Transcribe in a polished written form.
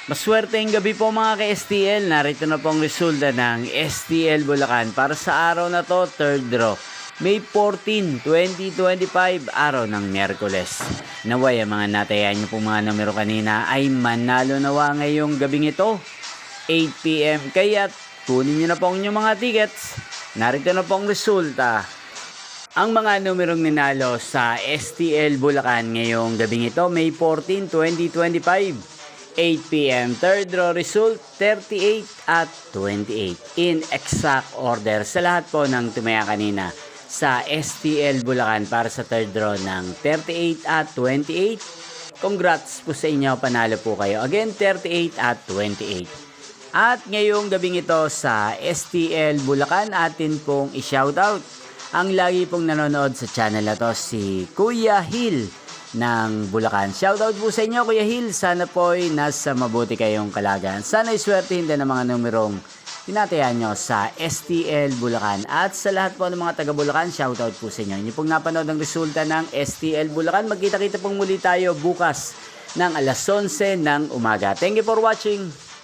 Maswerteng gabi po mga ka-STL. Narito na pong resulta ng STL Bulacan para sa araw na to, third draw. May 14, 2025, araw ng Miyerkules. Naway ang mga natayan niyo pong mga numero kanina ay manalo nawa ngayong gabing ito, 8 PM. Kaya kunin niyo na po ang inyong mga tickets. Narito na pong resulta. Ang mga numerong ninalo sa STL Bulacan ngayong gabing ito, May 14, 2025. 8 PM. Third draw result, 38 at 28. In exact order sa lahat po ng tumaya kanina sa STL Bulacan para sa third draw ng 38 at 28. Congrats po sa inyo, panalo po kayo. Again, 38 at 28. At ngayong gabing ito sa STL Bulacan, atin pong i-shoutout ang lagi pong nanonood sa channel na to, si Kuya Hill ng Bulacan. Shoutout po sa inyo, Kuya Hill. Sana po'y nasa mabuti kayong kalagayan. Sana iswertihin din ang mga numerong tinatayan nyo sa STL Bulacan. At sa lahat po ng mga taga Bulacan, shoutout po sa inyo. Inyo pong napanood ang resulta ng STL Bulacan. Magkita-kita pong muli tayo bukas ng alas 11 ng umaga. Thank you for watching.